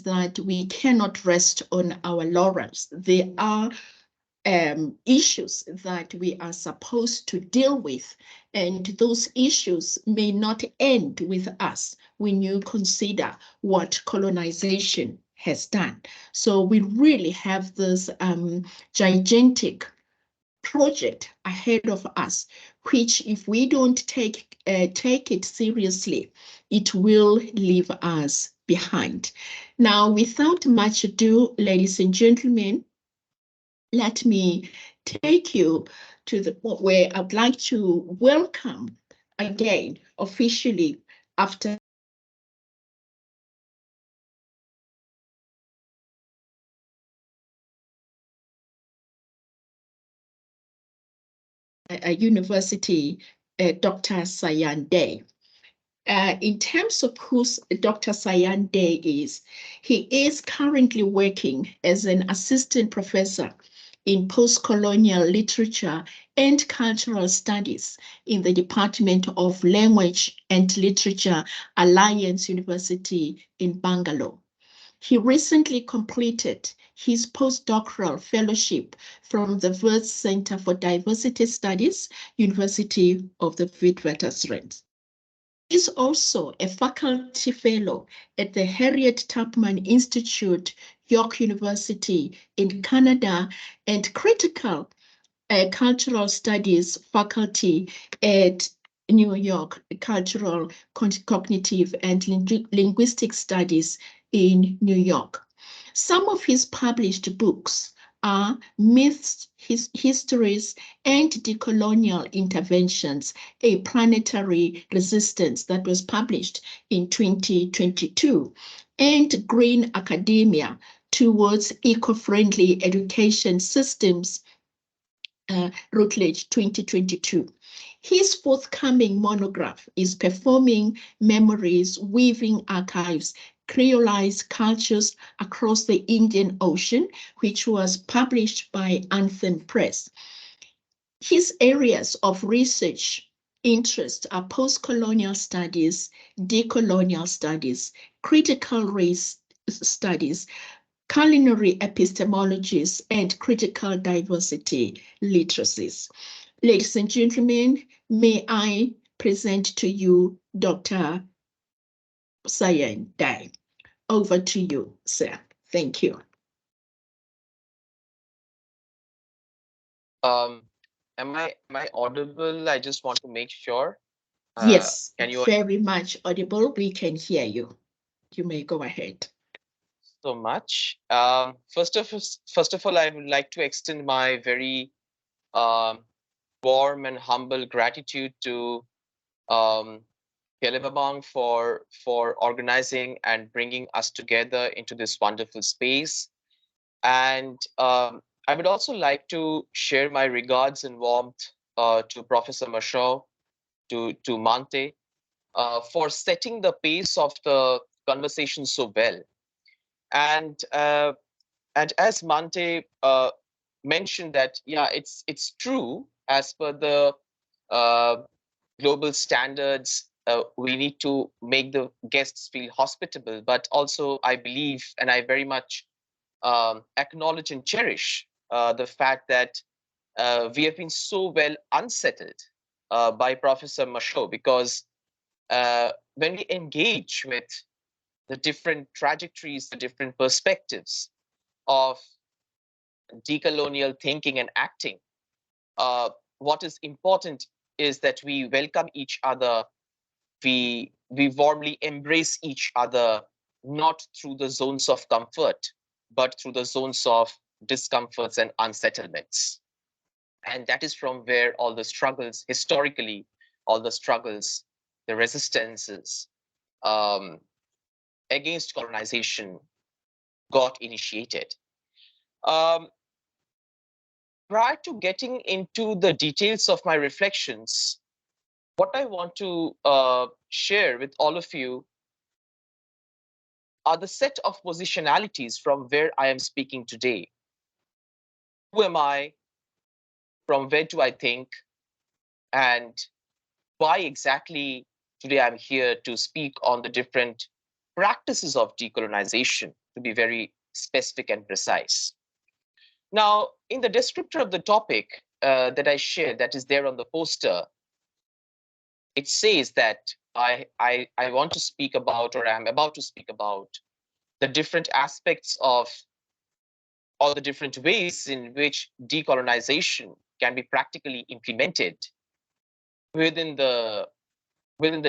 that we cannot rest on our laurels. There are issues that we are supposed to deal with, and those issues may not end with us when you consider what colonization has done. So we really have this gigantic project ahead of us, which if we don't take it seriously, it will leave us behind. Now, without much ado, ladies and gentlemen, let me take you to the point where I'd like to welcome again officially after a university, Dr. Sayan Day. In terms of who Dr. Sayan Day is, he is currently working as an assistant professor in post-colonial literature and cultural studies in the Department of Language and Literature, Alliance University in Bangalore. He recently completed his postdoctoral fellowship from the Wits Center for Diversity Studies, University of the Witwatersrand. He is also a faculty fellow at the Harriet Tubman Institute, York University in Canada, and critical cultural studies faculty at New York Cultural, Cognitive, and Linguistic Studies in New York. Some of his published books are Myths, Histories, and Decolonial Interventions, a Planetary Resistance, that was published in 2022, and Green Academia Towards Eco-Friendly Education Systems, Routledge 2022. His forthcoming monograph is Performing Memories, Weaving Archives, Creolized Cultures Across the Indian Ocean, which was published by Anthem Press. His areas of research interest are post-colonial studies, decolonial studies, critical race studies, culinary epistemologies, and critical diversity literacies. Ladies and gentlemen, may I present to you Dr. Sayan Day. Over to you, sir. Thank you. Am I audible? I just want to make sure. Yes, Can you very much audible. We can hear you. You may go ahead. So much. First of all, I would like to extend my very warm and humble gratitude to Kelebabang for organizing and bringing us together into this wonderful space. And I would also like to share my regards and warmth to Professor Mashaw, to Mante, for setting the pace of the conversation so well. And as Mante mentioned that, yeah, it's true, as per the global standards, we need to make the guests feel hospitable, but also I believe, and I very much acknowledge and cherish the fact that we have been so well unsettled by Professor Mashaw, because when we engage with the different trajectories, the different perspectives of decolonial thinking and acting, what is important is that we welcome each other, we warmly embrace each other, not through the zones of comfort, but through the zones of discomforts and unsettlements. And that is from where all the struggles, historically, all the struggles, the resistances against colonization got initiated. Prior to getting into the details of my reflections, what I want to share with all of you are the set of positionalities from where I am speaking today. Who am I? From where do I think? And why exactly today I'm here to speak on the different practices of decolonization to be very specific and precise. Now, in the descriptor of the topic that I shared, that is there on the poster, it says that I want to speak about, or I'm about to speak about, the different aspects of, or the different ways in which decolonization can be practically implemented within the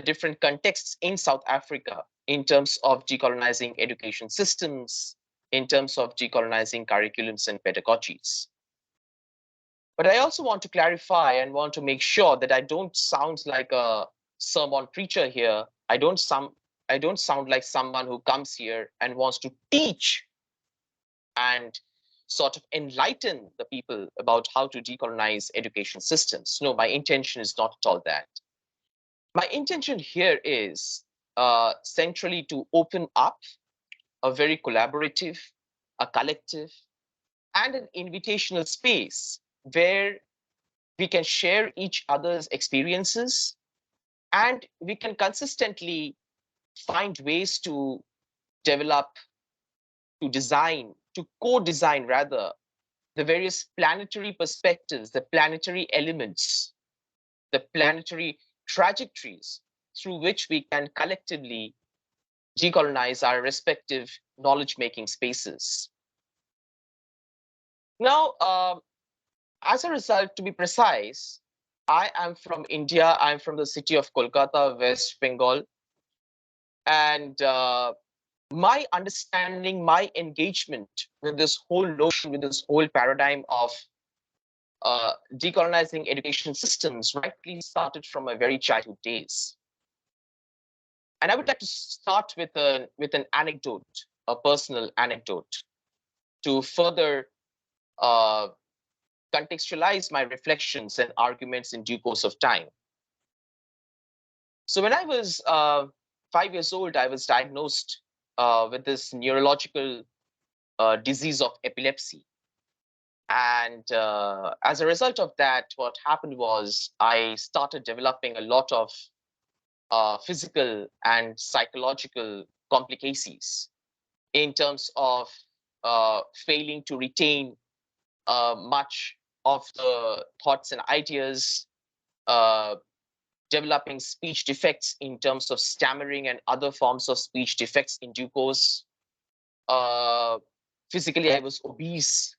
different contexts in South Africa in terms of decolonizing education systems, in terms of decolonizing curriculums and pedagogies. But I also want to clarify and want to make sure that I don't sound like a sermon preacher here. I don't sound like someone who comes here and wants to teach and sort of enlighten the people about how to decolonize education systems. No, my intention is not at all that. My intention here is centrally to open up a very collaborative, a collective, and an invitational space where we can share each other's experiences and we can consistently find ways to develop, to design, to co-design rather, the various planetary perspectives, the planetary elements, the planetary trajectories through which we can collectively decolonize our respective knowledge-making spaces. Now, as a result, to be precise, I am from India. I'm from the city of Kolkata, West Bengal. And my understanding, my engagement with this whole notion, with this whole paradigm of decolonizing education systems rightly started from my very childhood days. And I would like to start with an anecdote, a personal anecdote, to further contextualize my reflections and arguments in due course of time. So when I was 5 years old, I was diagnosed with this neurological disease of epilepsy. And as a result of that, what happened was I started developing a lot of physical and psychological complications in terms of failing to retain much of the thoughts and ideas, developing speech defects in terms of stammering and other forms of speech defects in due course. Physically, I was obese,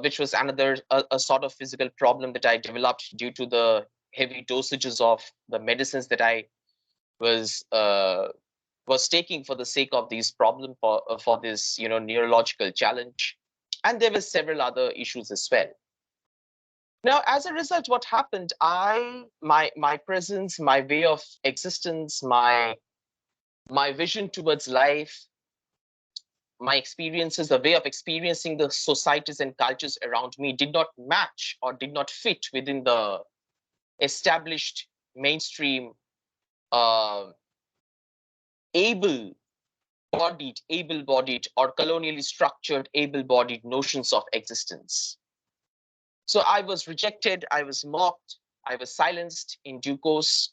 which was another a sort of physical problem that I developed due to the heavy dosages of the medicines that I was taking for the sake of these problems, for this neurological challenge. And there were several other issues as well. Now, as a result, what happened, my presence, my way of existence, my vision towards life, my experiences, the way of experiencing the societies and cultures around me did not match or did not fit within the established mainstream able-bodied or colonially structured able-bodied notions of existence. So I was rejected, I was mocked, I was silenced in due course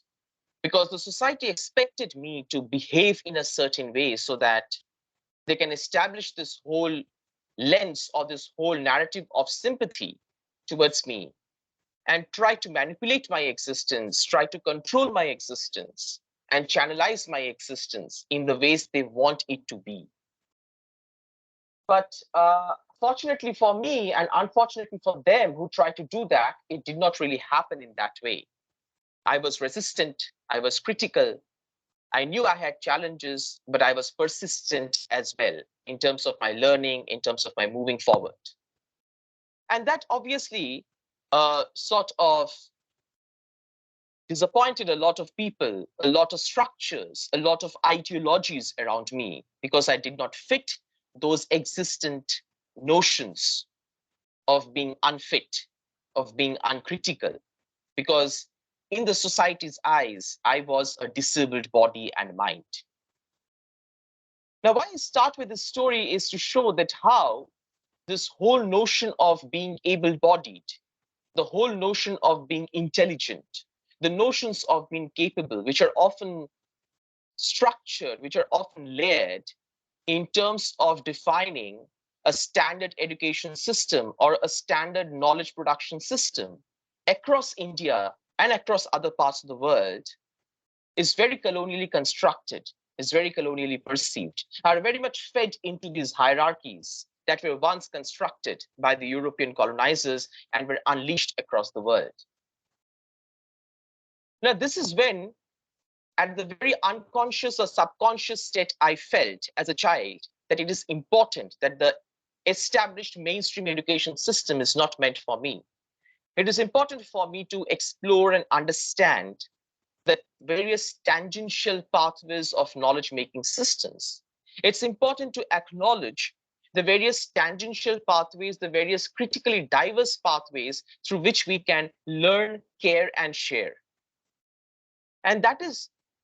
because the society expected me to behave in a certain way so that they can establish this whole lens or this whole narrative of sympathy towards me and try to manipulate my existence, try to control my existence, and channelize my existence in the ways they want it to be. But fortunately for me, and unfortunately for them who tried to do that, it did not really happen in that way. I was resistant, I was critical. I knew I had challenges, but I was persistent as well in terms of my learning, in terms of my moving forward. And that obviously sort of disappointed a lot of people, a lot of structures, a lot of ideologies around me because I did not fit those existent notions of being unfit, of being uncritical, because in the society's eyes, I was a disabled body and mind. Now, why I start with this story is to show that how this whole notion of being able-bodied, the whole notion of being intelligent, the notions of being capable, which are often structured, which are often layered, in terms of defining a standard education system or a standard knowledge production system across India and across other parts of the world is very colonially constructed, is very colonially perceived, are very much fed into these hierarchies that were once constructed by the European colonizers and were unleashed across the world. Now, this is when, at the very unconscious or subconscious state, I felt as a child that it is important that the established mainstream education system is not meant for me. It is important for me to explore and understand the various tangential pathways of knowledge making systems. It's important to acknowledge the various tangential pathways, the various critically diverse pathways through which we can learn, care, and share. And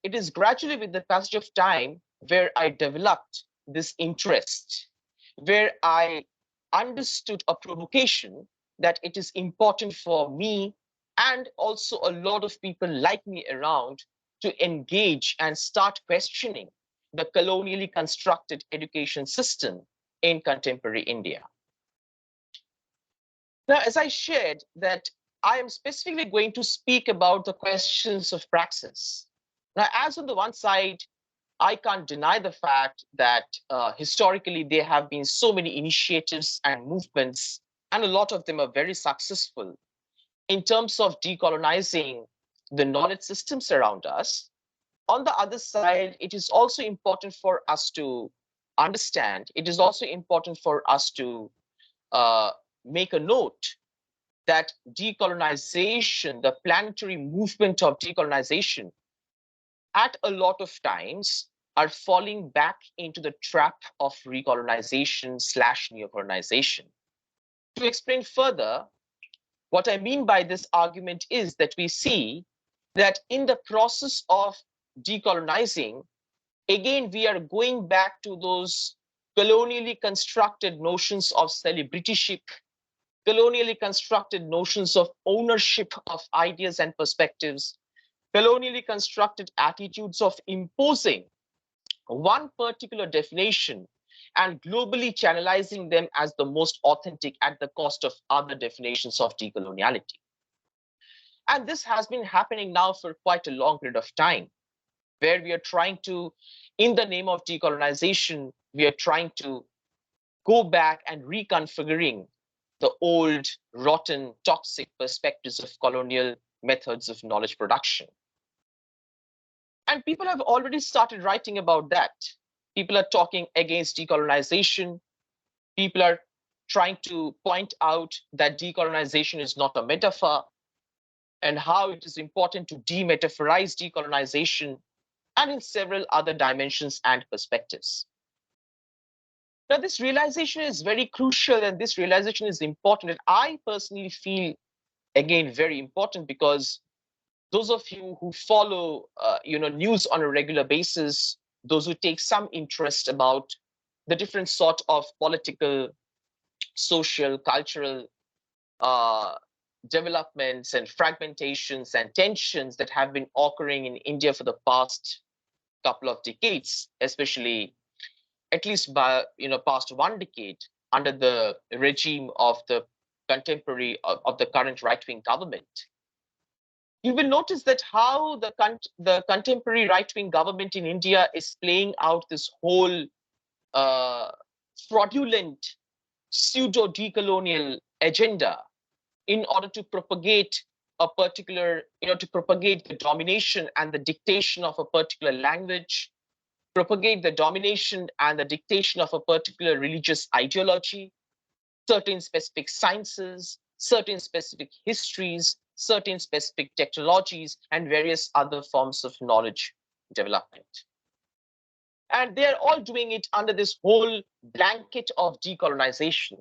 it is gradually with the passage of time where I developed this interest, where I understood a provocation that it is important for me and also a lot of people like me around to engage and start questioning the colonially constructed education system in contemporary India. Now, as I shared that I am specifically going to speak about the questions of praxis. Now, as on the one side, I can't deny the fact that historically there have been so many initiatives and movements, and a lot of them are very successful in terms of decolonizing the knowledge systems around us. On the other side, it is also important for us to understand, it is also important for us to make a note that decolonization, the planetary movement of decolonization, at a lot of times are falling back into the trap of recolonization slash neocolonization. To explain further, what I mean by this argument is that we see that in the process of decolonizing, again, we are going back to those colonially constructed notions of celebrityship, colonially constructed notions of ownership of ideas and perspectives, colonially constructed attitudes of imposing one particular definition and globally channelizing them as the most authentic at the cost of other definitions of decoloniality. And this has been happening now for quite a long period of time, where we are trying to, in the name of decolonization, we are trying to go back and reconfiguring the old, rotten, toxic perspectives of colonial methods of knowledge production. And people have already started writing about that. People are talking against decolonization. People are trying to point out that decolonization is not a metaphor and how it is important to demetaphorize decolonization and in several other dimensions and perspectives. Now, this realization is very crucial and this realization is important. And I personally feel, again, very important because those of you who follow news on a regular basis, those who take some interest about the different sort of political, social, cultural developments and fragmentations and tensions that have been occurring in India for the past couple of decades, especially at least by past one decade under the regime of the contemporary of the current right-wing government. You will notice that how the contemporary right-wing government in India is playing out this whole fraudulent pseudo-decolonial agenda in order to propagate a particular, to propagate the domination and the dictation of a particular language, propagate the domination and the dictation of a particular religious ideology, certain specific sciences, certain specific histories, certain specific technologies, and various other forms of knowledge development. And they're all doing it under this whole blanket of decolonization.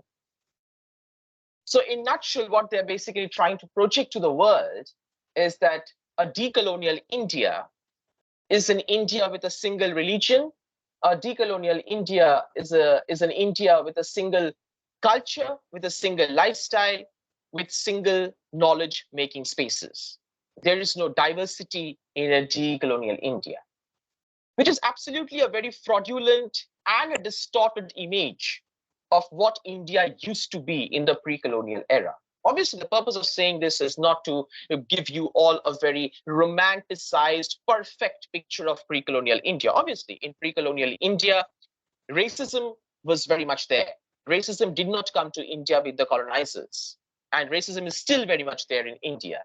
So in a nutshell, what they're basically trying to project to the world is that a decolonial India is an India with a single religion. A decolonial India is an India with a single culture, with a single lifestyle, with single knowledge making spaces. There is no diversity in a decolonial India, which is absolutely a very fraudulent and a distorted image of what India used to be in the pre-colonial era. Obviously, the purpose of saying this is not to give you all a very romanticized, perfect picture of pre-colonial India. Obviously, in pre-colonial India, racism was very much there. Racism did not come to India with the colonizers, and racism is still very much there in India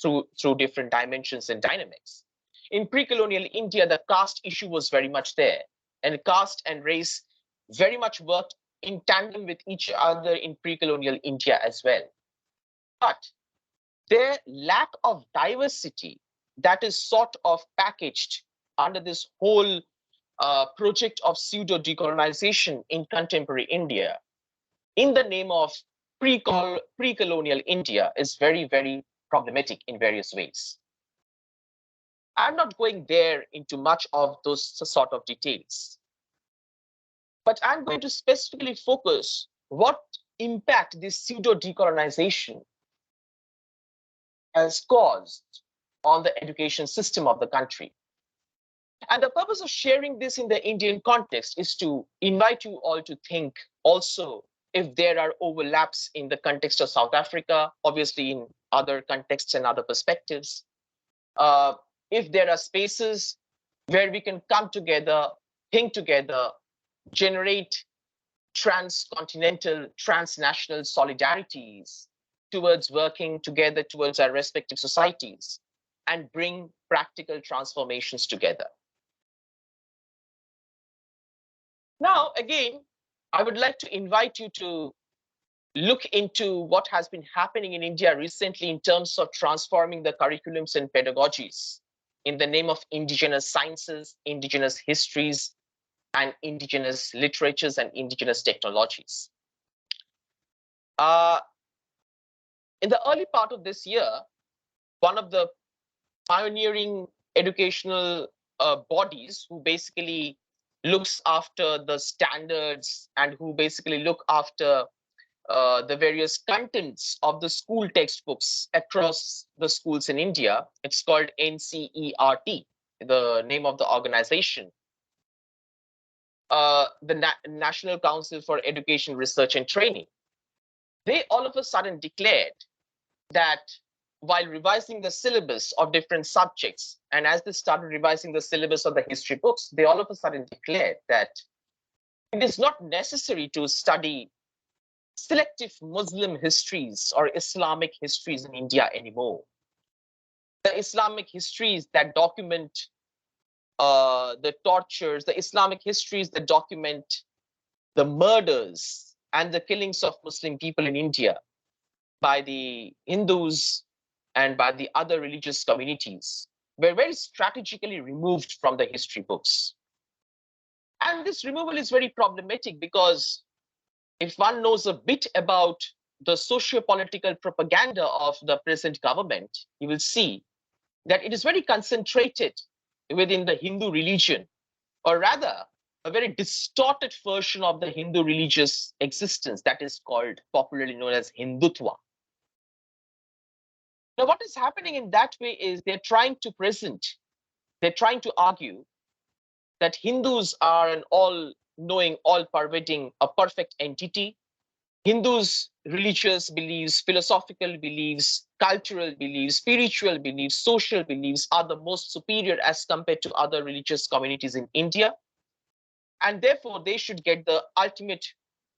through different dimensions and dynamics. In pre-colonial India, the caste issue was very much there, and caste and race very much worked in tandem with each other in pre-colonial India as well. But their lack of diversity that is sort of packaged under this whole project of pseudo decolonization in contemporary India in the name of pre-colonial India is very, very problematic in various ways. I'm not going there into much of those sort of details, but I'm going to specifically focus what impact this pseudo decolonization has caused on the education system of the country. And the purpose of sharing this in the Indian context is to invite you all to think also if there are overlaps in the context of South Africa, obviously in other contexts and other perspectives. If there are spaces where we can come together, think together, generate transcontinental, transnational solidarities towards working together towards our respective societies and bring practical transformations together. Now, again, I would like to invite you to look into what has been happening in India recently in terms of transforming the curriculums and pedagogies in the name of indigenous sciences, indigenous histories, and indigenous literatures and indigenous technologies. In the early part of this year, one of the pioneering educational bodies who basically looks after the standards and who basically look after the various contents of the school textbooks across the schools in India. It's called NCERT, the name of the organization. The National Council for Education, Research and Training. They all of a sudden declared that while revising the syllabus of different subjects, and as they started revising the syllabus of the history books, they all of a sudden declared that it is not necessary to study selective Muslim histories or Islamic histories in India anymore. The Islamic histories that document the tortures, the Islamic histories that document the murders and the killings of Muslim people in India by the Hindus and by the other religious communities were very strategically removed from the history books. And this removal is very problematic because if one knows a bit about the socio-political propaganda of the present government, you will see that it is very concentrated within the Hindu religion, or rather, a very distorted version of the Hindu religious existence that is called, popularly known as Hindutva. Now, what is happening in that way is they're trying to argue that Hindus are an all-knowing, all-pervading, a perfect entity. Hindus' religious beliefs, philosophical beliefs, cultural beliefs, spiritual beliefs, social beliefs are the most superior as compared to other religious communities in India. And therefore, they should get the ultimate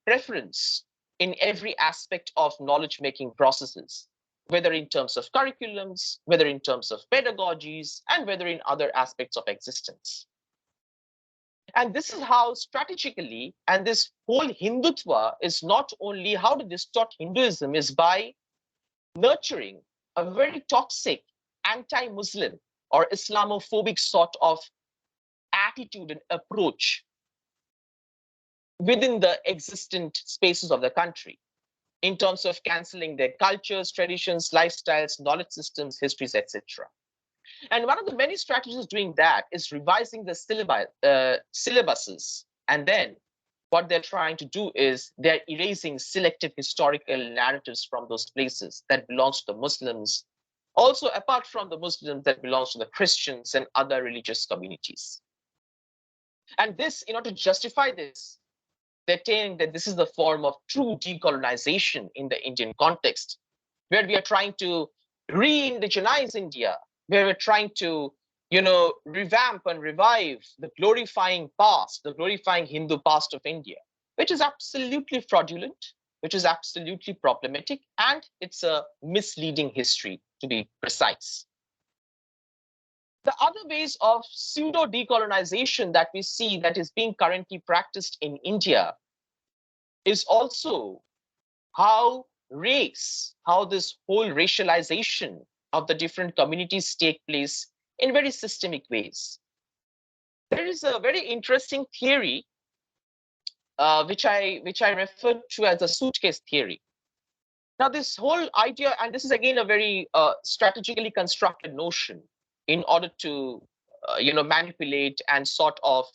preference in every aspect of knowledge-making processes, whether in terms of curriculums, whether in terms of pedagogies, and whether in other aspects of existence. And this is how strategically, and this whole Hindutva is not only how to distort Hinduism is by nurturing a very toxic anti-Muslim or Islamophobic sort of attitude and approach within the existent spaces of the country in terms of canceling their cultures, traditions, lifestyles, knowledge systems, histories, etc. And one of the many strategies doing that is revising the syllabuses. And then what they're trying to do is they're erasing selective historical narratives from those places that belongs to the Muslims, also apart from the Muslims that belongs to the Christians and other religious communities. And this, to justify this, they're saying that this is the form of true decolonization in the Indian context, where we are trying to re-indigenize India, where we're trying to, revamp and revive the glorifying past, the glorifying Hindu past of India, which is absolutely fraudulent, which is absolutely problematic, and it's a misleading history, to be precise. The other ways of pseudo decolonization that we see that is being currently practiced in India is also how how this whole racialization of the different communities take place in very systemic ways. There is a very interesting theory which I refer to as the suitcase theory. Now, this whole idea, and this is again a very strategically constructed notion in order to manipulate and sort of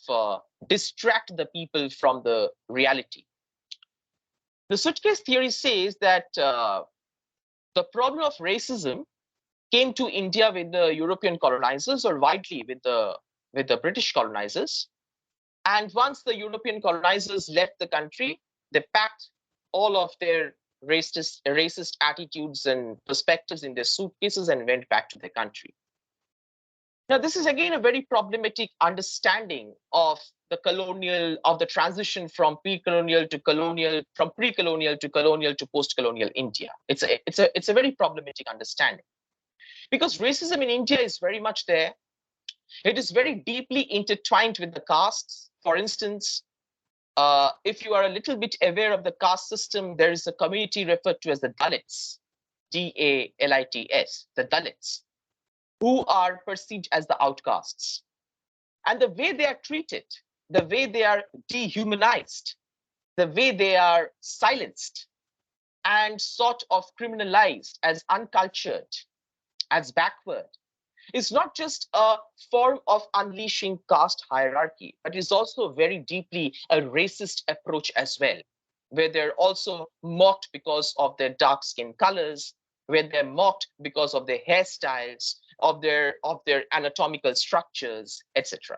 distract the people from the reality. The suitcase theory says that the problem of racism came to India with the European colonizers, or widely with the British colonizers. And once the European colonizers left the country, they packed all of their racist attitudes and perspectives in their suitcases and went back to their country. Now, this is again a very problematic understanding of the transition from pre-colonial to colonial, from pre-colonial to colonial to post-colonial India. It's a very problematic understanding, because racism in India is very much there. It is very deeply intertwined with the castes. For instance, if you are a little bit aware of the caste system, there is a community referred to as the Dalits, Dalits, the Dalits, who are perceived as the outcasts. And the way they are treated, the way they are dehumanized, the way they are silenced and sort of criminalized as uncultured, as backward, is not just a form of unleashing caste hierarchy, but is also very deeply a racist approach as well, where they're also mocked because of their dark skin colors, where they're mocked because of their hairstyles, of their anatomical structures, etc.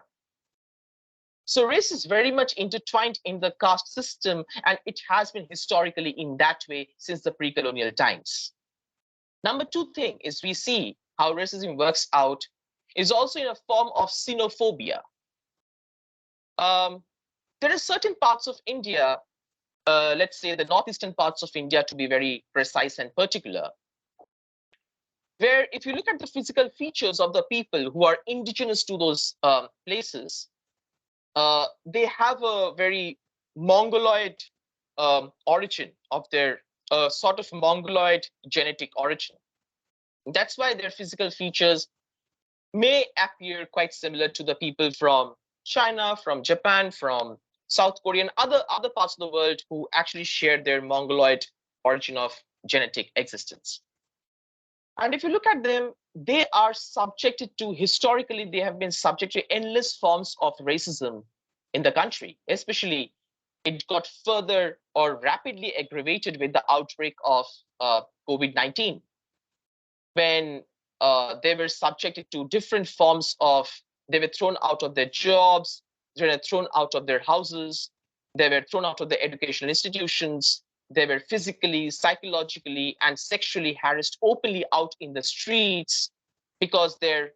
So race is very much intertwined in the caste system, and it has been historically in that way since the pre-colonial times. Number two thing is, we see how racism works out is also in a form of xenophobia. There are certain parts of India, let's say the northeastern parts of India to be very precise and particular, where if you look at the physical features of the people who are indigenous to those places, they have a very Mongoloid origin of their sort of Mongoloid genetic origin. That's why their physical features may appear quite similar to the people from China, from Japan, from South Korea, and other parts of the world who actually share their Mongoloid origin of genetic existence. And if you look at them, they are subjected to, historically, they have been subject to endless forms of racism in the country. Especially, it got further or rapidly aggravated with the outbreak of COVID-19, when they were subjected to different forms of, they were thrown out of their jobs, they were thrown out of their houses, they were thrown out of their educational institutions, they were physically, psychologically, and sexually harassed openly out in the streets because their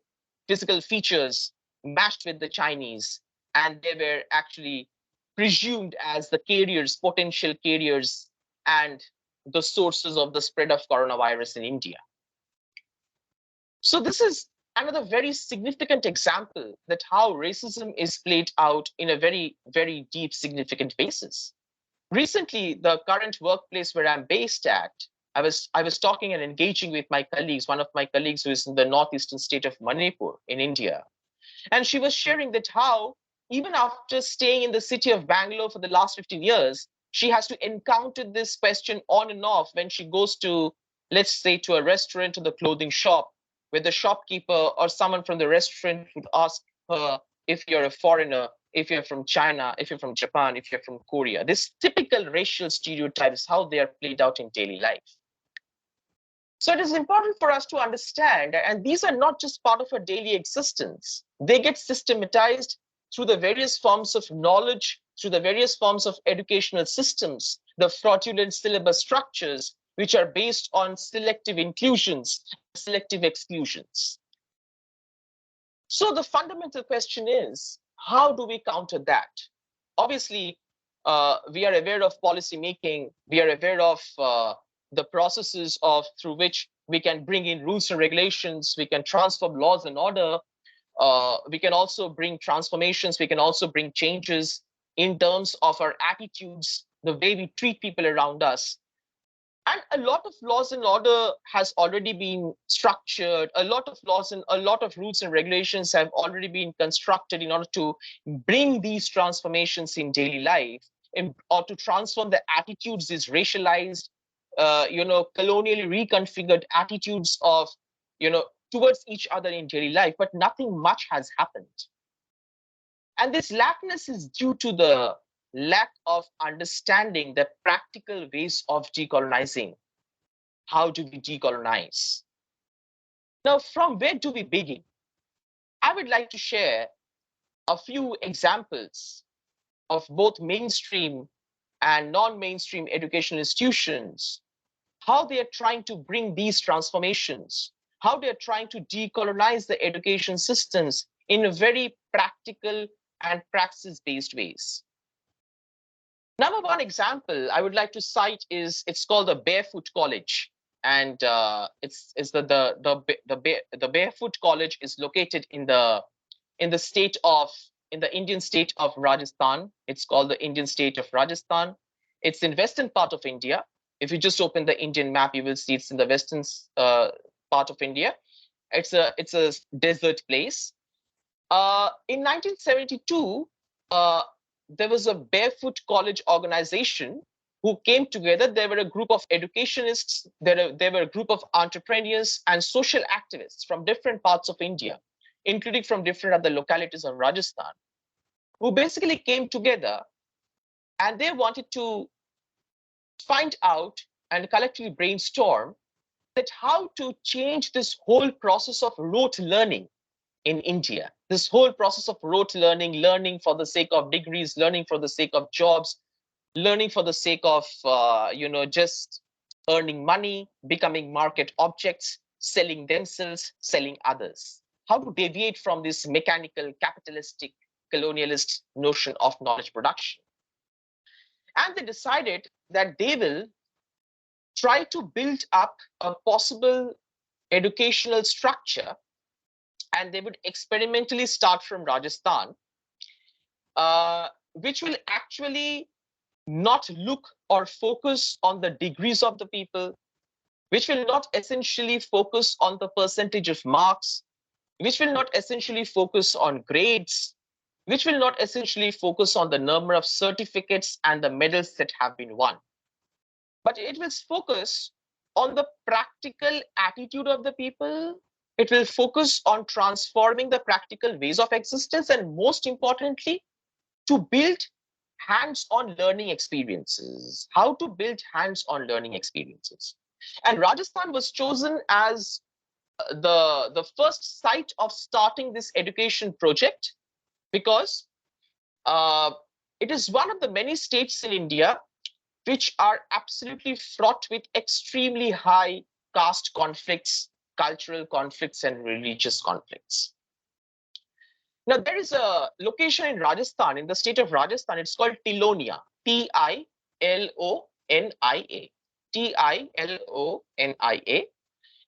physical features matched with the Chinese, and they were actually presumed as the carriers, potential carriers, and the sources of the spread of coronavirus in India. So this is another very significant example that how racism is played out in a very, very deep, significant basis. Recently, the current workplace where I'm based at, I was talking and engaging with my colleagues, one of my colleagues who is in the northeastern state of Manipur in India. And she was sharing that how, even after staying in the city of Bangalore for the last 15 years, she has to encounter this question on and off when she goes to, let's say, to a restaurant or the clothing shop, where the shopkeeper or someone from the restaurant would ask her if you're a foreigner, if you're from China, if you're from Japan, if you're from Korea. This typical racial stereotypes, how they are played out in daily life. So it is important for us to understand, and these are not just part of our daily existence. They get systematized, through the various forms of knowledge, through the various forms of educational systems, the fraudulent syllabus structures, which are based on selective inclusions, selective exclusions. So the fundamental question is, how do we counter that? Obviously, we are aware of policy making. We are aware of the processes through which we can bring in rules and regulations. We can transform laws and order. We can also bring transformations. We can also bring changes in terms of our attitudes, the way we treat people around us. And a lot of laws and order has already been structured. A lot of laws and a lot of rules and regulations have already been constructed in order to bring these transformations in daily life, or to transform the attitudes, these racialized, colonially reconfigured attitudes of, towards each other in daily life. But nothing much has happened. And this lackness is due to the lack of understanding the practical ways of decolonizing. How do we decolonize? Now, from where do we begin? I would like to share a few examples of both mainstream and non-mainstream educational institutions, how they are trying to bring these transformations, how they are trying to decolonize the education systems in a very practical and praxis-based ways. Number one example I would like to cite is, it's called the Barefoot College, and it's the Barefoot College is located in the Indian state of Rajasthan. It's called the Indian state of Rajasthan. It's in western part of India. If you just open the Indian map, you will see it's in the western part of India. It's a desert place. In 1972, there was a Barefoot College organization who came together. There were a group of educationists, there were a group of entrepreneurs and social activists from different parts of India, including from different other localities of Rajasthan, who basically came together, and they wanted to find out and collectively brainstorm that how to change this whole process of rote learning in India. This whole process of rote learning, learning for the sake of degrees, learning for the sake of jobs, learning for the sake of just earning money, becoming market objects, selling themselves, selling others. How to deviate from this mechanical, capitalistic, colonialist notion of knowledge production. And they decided that they will try to build up a possible educational structure, and they would experimentally start from Rajasthan, which will actually not look or focus on the degrees of the people, which will not essentially focus on the percentage of marks, which will not essentially focus on grades, which will not essentially focus on the number of certificates and the medals that have been won. But it will focus on the practical attitude of the people. It will focus on transforming the practical ways of existence, and most importantly, to build hands-on learning experiences. How to build hands-on learning experiences. And Rajasthan was chosen as the first site of starting this education project, because it is one of the many states in India which are absolutely fraught with extremely high caste conflicts, cultural conflicts, and religious conflicts. Now, there is a location in Rajasthan, in the state of Rajasthan. It's called Tilonia, Tilonia, Tilonia.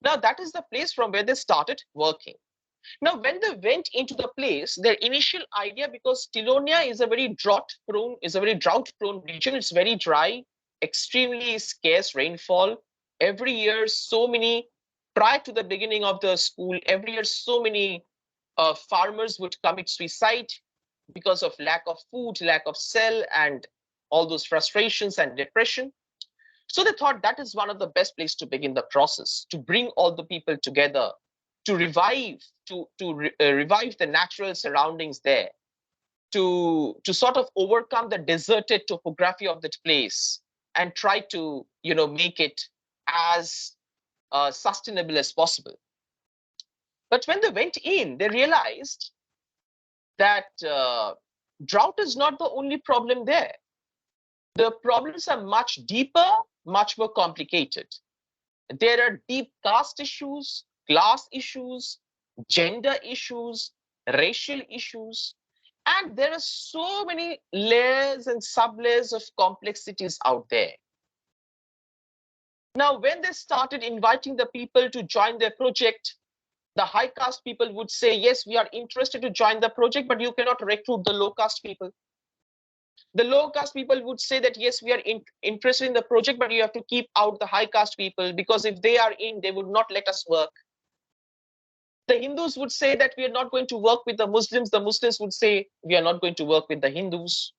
Now, that is the place from where they started working. Now, when they went into the place, their initial idea, because Tilonia is a very drought-prone region. It's very dry, extremely scarce rainfall. Every year, prior to the beginning of the school, every year, so many farmers would commit suicide because of lack of food, lack of cell, and all those frustrations and depression. So they thought that is one of the best places to begin the process, to bring all the people together, to revive the natural surroundings there, to sort of overcome the deserted topography of that place, and try to make it as sustainable as possible. But when they went in, they realized that drought is not the only problem there. The problems are much deeper, much more complicated. There are deep caste issues, class issues, gender issues, racial issues, and there are so many layers and sub-layers of complexities out there. Now, when they started inviting the people to join their project, the high caste people would say, yes, we are interested to join the project, but you cannot recruit the low caste people. The low caste people would say that, yes, we are interested in the project, but you have to keep out the high caste people, because if they are in, they would not let us work. The Hindus would say that we are not going to work with the Muslims. The Muslims would say we are not going to work with the Hindus.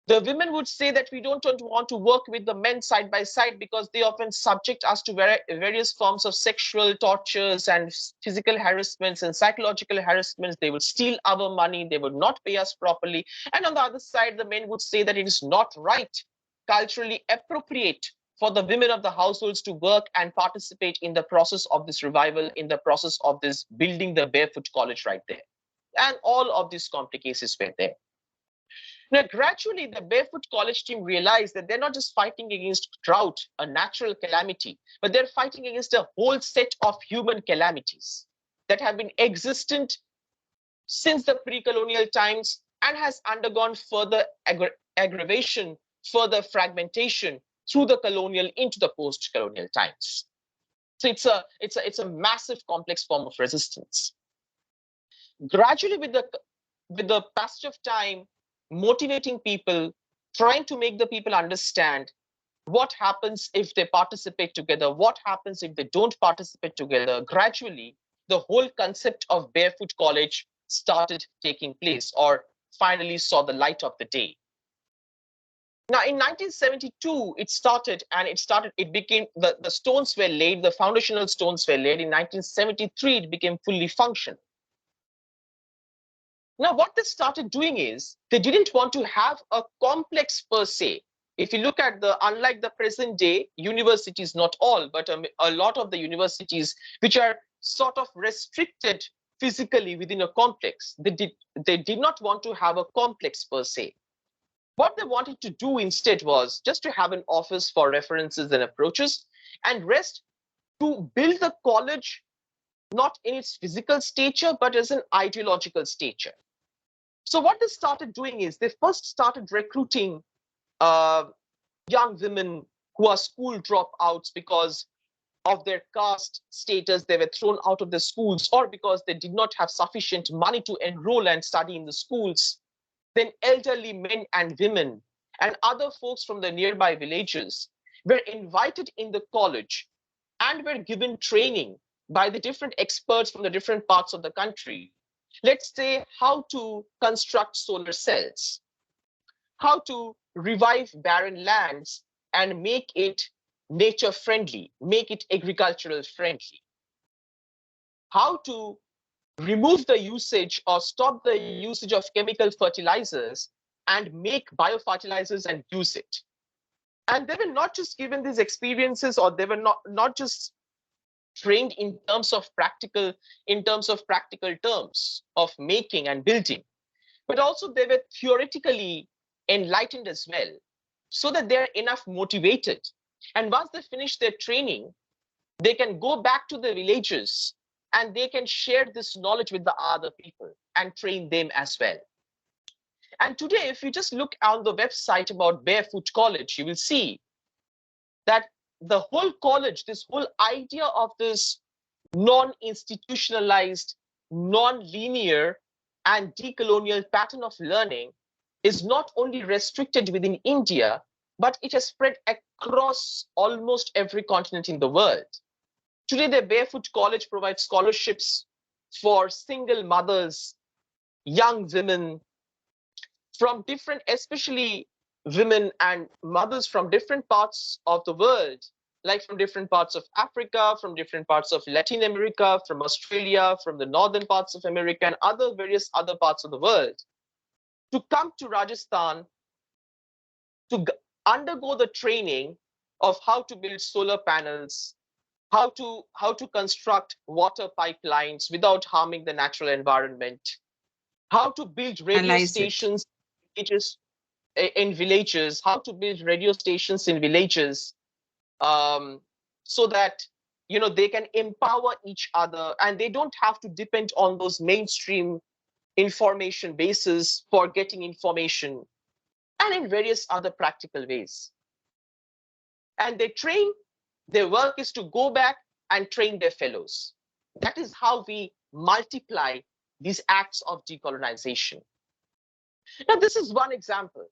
The women would say that we don't want to work with the men side by side, because they often subject us to various forms of sexual tortures and physical harassments and psychological harassments. They would steal our money. They would not pay us properly. And on the other side, the men would say that it is not right, culturally appropriate for the women of the households to work and participate in the process of this revival, in the process of this building the barefoot college right there. And all of these complications were there. Now, gradually, the Barefoot College team realized that they're not just fighting against drought, a natural calamity, but they're fighting against a whole set of human calamities that have been existent since the pre-colonial times and has undergone further aggravation, further fragmentation through the colonial into the post-colonial times. So it's a massive, complex form of resistance. Gradually, with the passage of time, motivating people, trying to make the people understand what happens if they participate together, what happens if they don't participate together. Gradually, the whole concept of Barefoot College started taking place, or finally saw the light of the day. Now, in 1972, it became, the stones were laid, the foundational stones were laid. In 1973, it became fully functional. Now, what they started doing is they didn't want to have a complex per se. If you look at unlike the present day universities, not all, but a lot of the universities which are sort of restricted physically within a complex, they did not want to have a complex per se. What they wanted to do instead was just to have an office for references and approaches, and rest to build the college not in its physical stature, but as an ideological stature. So what they started doing is they first started recruiting young women who are school dropouts because of their caste status. They were thrown out of the schools, or because they did not have sufficient money to enroll and study in the schools. Then elderly men and women and other folks from the nearby villages were invited in the college and were given training by the different experts from the different parts of the country. Let's say how to construct solar cells, how to revive barren lands and make it nature friendly, make it agricultural friendly, how to remove the usage or stop the usage of chemical fertilizers and make biofertilizers and use it. And they were not just given these experiences, or they were not just trained in terms of practical terms of making and building, but also they were theoretically enlightened as well, so that they're enough motivated. And once they finish their training, they can go back to the villages and they can share this knowledge with the other people and train them as well. And today, if you just look on the website about Barefoot College, you will see that the whole college, this whole idea of this non-institutionalized, non-linear, and decolonial pattern of learning is not only restricted within India, but it has spread across almost every continent in the world. Today, the Barefoot College provides scholarships for single mothers, young women from different, especially women and mothers from different parts of the world, like from different parts of Africa, from different parts of Latin America, from Australia, from the northern parts of America, and various other parts of the world, to come to Rajasthan to undergo the training of how to build solar panels, how to construct water pipelines without harming the natural environment, how to build radio Analyze it. stations in villages, how to build radio stations in villages, so that they can empower each other and they don't have to depend on those mainstream information bases for getting information, and in various other practical ways. And they train, their work is to go back and train their fellows. That is how we multiply these acts of decolonization. Now, this is one example.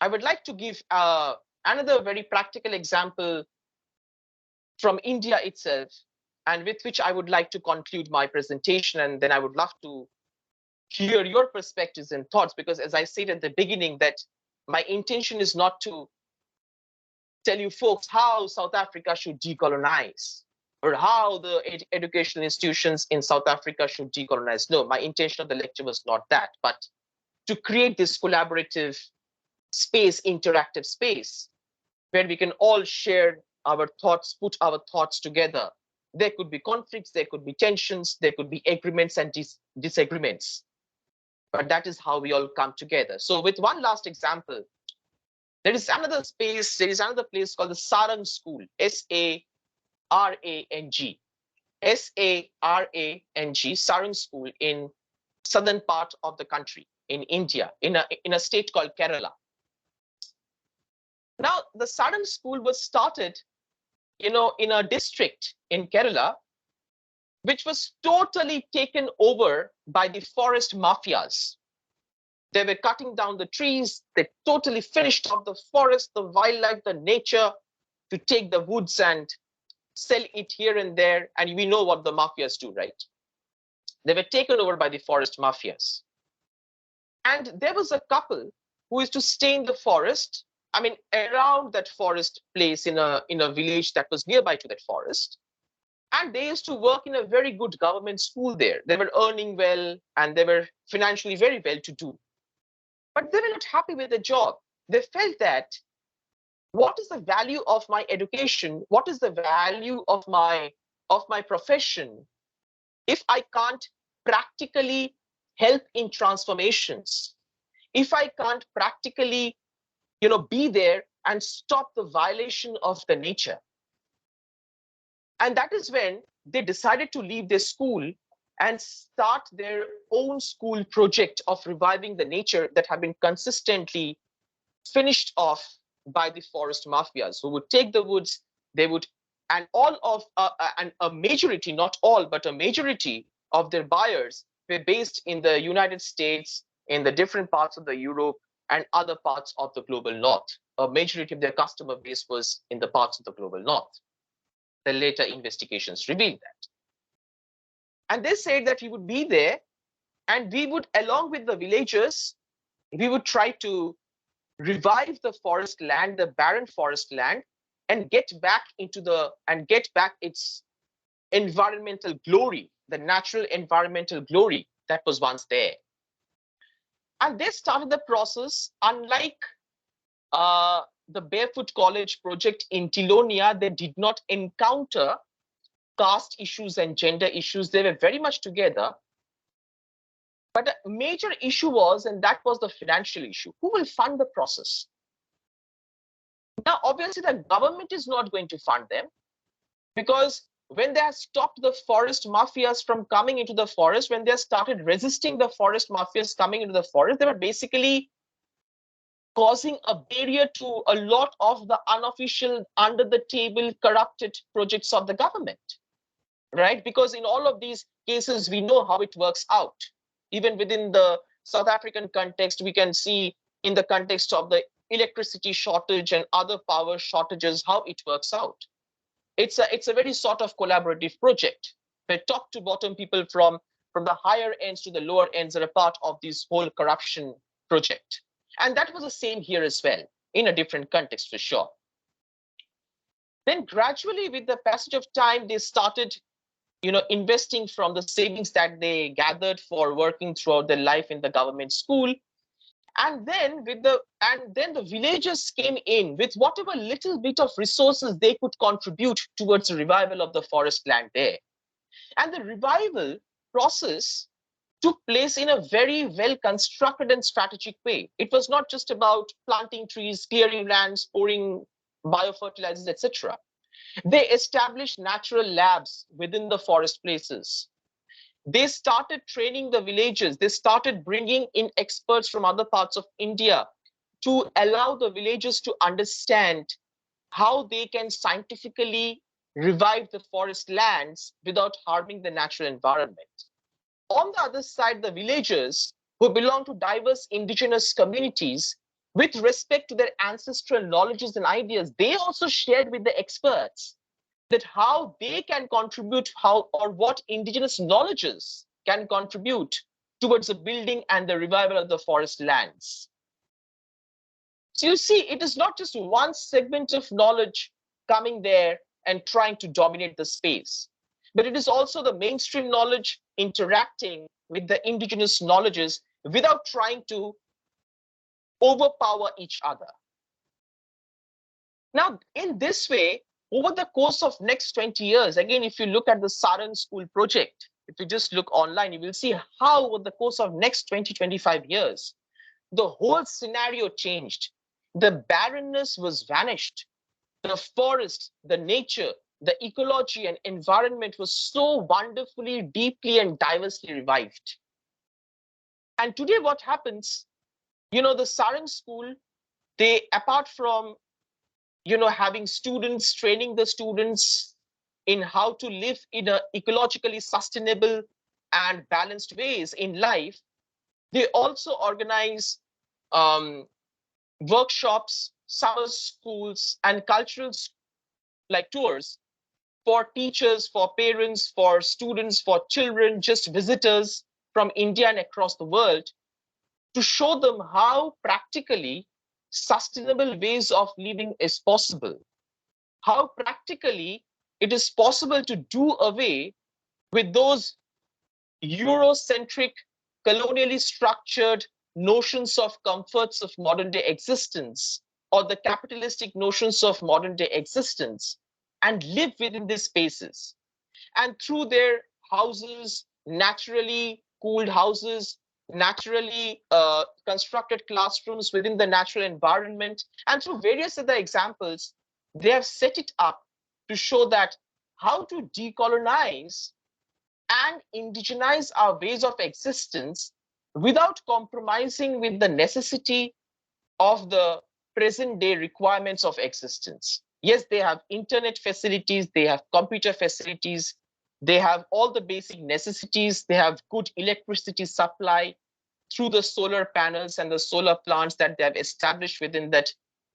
I would like to give another very practical example from India itself, and with which I would like to conclude my presentation. And then I would love to hear your perspectives and thoughts, because as I said at the beginning, that my intention is not to tell you folks how South Africa should decolonize or how the educational institutions in South Africa should decolonize. No, my intention of the lecture was not that, but to create this collaborative space, interactive space, where we can all share our thoughts, put our thoughts together. There could be conflicts, there could be tensions, there could be agreements and disagreements. But that is how we all come together. So with one last example, there is another space, there is another place called the Sarang School, Sarang, Sarang, Sarang School in southern part of the country, in India, in a state called Kerala. Now, the Sarang School was started, in a district in Kerala, which was totally taken over by the forest mafias. They were cutting down the trees. They totally finished off the forest, the wildlife, the nature, to take the woods and sell it here and there. And we know what the mafias do, right? They were taken over by the forest mafias. And there was a couple who used to stay in the forest, I mean, around that forest place, in a village that was nearby to that forest. And they used to work in a very good government school there. They were earning well and they were financially very well to do. But they were not happy with the job. They felt that, what is the value of my education? What is the value of my profession if I can't practically help in transformations? If I can't practically, be there and stop the violation of the nature? And that is when they decided to leave their school and start their own school project of reviving the nature that had been consistently finished off by the forest mafias, who would take the woods. They would, and all of and a majority, not all, but a majority of their buyers were based in the United States, in the different parts of the Europe and other parts of the global north. A majority of their customer base was in the parts of the global north. The later investigations revealed that. And they said that we would be there and we would, along with the villagers, we would try to revive the forest land, the barren forest land, and get back its environmental glory, the natural environmental glory that was once there. And they started the process. Unlike the Barefoot College project in Tilonia, they did not encounter caste issues and gender issues. They were very much together. But a major issue was, and that was the financial issue. Who will fund the process? Now, obviously, the government is not going to fund them, because when they have stopped the forest mafias from coming into the forest, when they started resisting the forest mafias coming into the forest, they were basically causing a barrier to a lot of the unofficial, under the table, corrupted projects of the government, right? Because in all of these cases, we know how it works out. Even within the South African context, we can see in the context of the electricity shortage and other power shortages, how it works out. It's a very sort of collaborative project where top to bottom people from the higher ends to the lower ends are a part of this whole corruption project. And that was the same here as well, in a different context for sure. Then gradually, with the passage of time, they started, investing from the savings that they gathered for working throughout their life in the government school. And then the villagers came in with whatever little bit of resources they could contribute towards the revival of the forest land there. And the revival process took place in a very well constructed and strategic way. It was not just about planting trees, clearing lands, pouring biofertilizers, etc. They established natural labs within the forest places. They started training the villages. They started bringing in experts from other parts of India to allow the villagers to understand how they can scientifically revive the forest lands without harming the natural environment. On the other side, the villagers who belong to diverse indigenous communities, with respect to their ancestral knowledges and ideas, they also shared with the experts that how they can contribute, how or what indigenous knowledges can contribute towards the building and the revival of the forest lands. So you see, it is not just one segment of knowledge coming there and trying to dominate the space, but it is also the mainstream knowledge interacting with the indigenous knowledges without trying to overpower each other. Now, in this way, over the course of next 20 years, again, if you look at the Sayan School project, if you just look online, you will see how over the course of next 20, 25 years, the whole scenario changed. The barrenness was vanished. The forest, the nature, the ecology and environment was so wonderfully, deeply and diversely revived. And today what happens, the Sayan School, they, apart from having students, training the students in how to live in a ecologically sustainable and balanced ways in life, they also organize workshops, summer schools, and cultural like tours for teachers, for parents, for students, for children, just visitors from India and across the world, to show them how practically sustainable ways of living is possible, how practically it is possible to do away with those Eurocentric, colonially structured notions of comforts of modern day existence, or the capitalistic notions of modern day existence, and live within these spaces. And through their houses, naturally cooled houses, naturally constructed classrooms within the natural environment, and through various other examples, they have set it up to show that how to decolonize and indigenize our ways of existence without compromising with the necessity of the present day requirements of existence. Yes, they have internet facilities, they have computer facilities, they have all the basic necessities, they have good electricity supply through the solar panels and the solar plants that they have established within that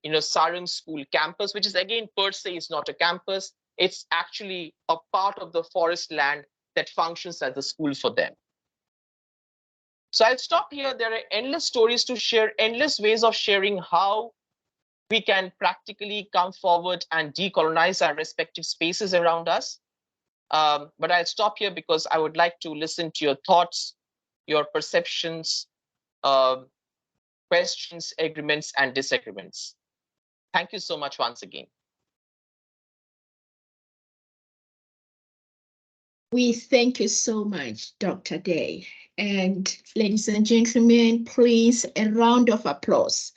Sayan School campus, which is again per se is not a campus. It's actually a part of the forest land that functions as a school for them. So I'll stop here. There are endless stories to share, endless ways of sharing how we can practically come forward and decolonize our respective spaces around us. But I'll stop here because I would like to listen to your thoughts, your perceptions, questions, agreements, and disagreements. Thank you so much once again. We thank you so much, Dr. Day. And ladies and gentlemen, please a round of applause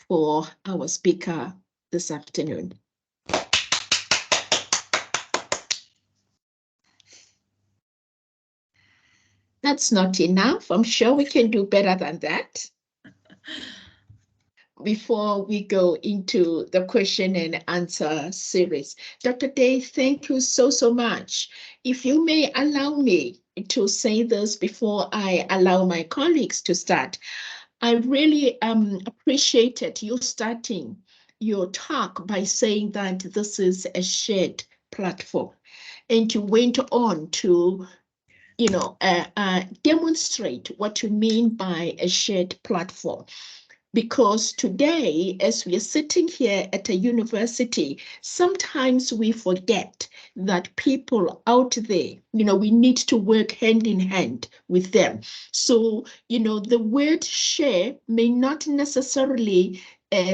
for our speaker this afternoon. That's not enough. I'm sure we can do better than that. Before we go into the question and answer series, Dr. Day, thank you so much. If you may allow me to say this before I allow my colleagues to start, I really appreciated you starting your talk by saying that this is a shared platform, and you went on to demonstrate what you mean by a shared platform. Because today, as we are sitting here at a university, sometimes we forget that people out there, we need to work hand in hand with them. So, the word share may not necessarily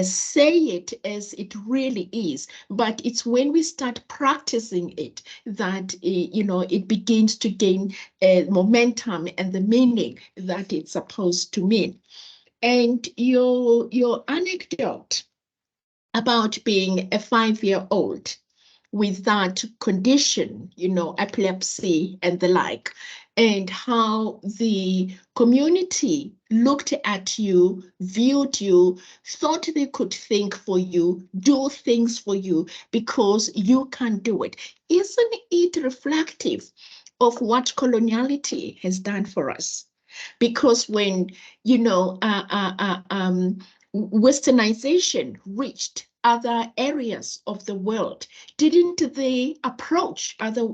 say it as it really is, but it's when we start practicing it that it begins to gain momentum and the meaning that it's supposed to mean. And your anecdote about being a 5-year-old with that condition, epilepsy and the like, and how the community looked at you, viewed you, thought they could think for you, do things for you because you can do it. Isn't it reflective of what coloniality has done for us? Because when, Westernization reached other areas of the world, didn't they approach other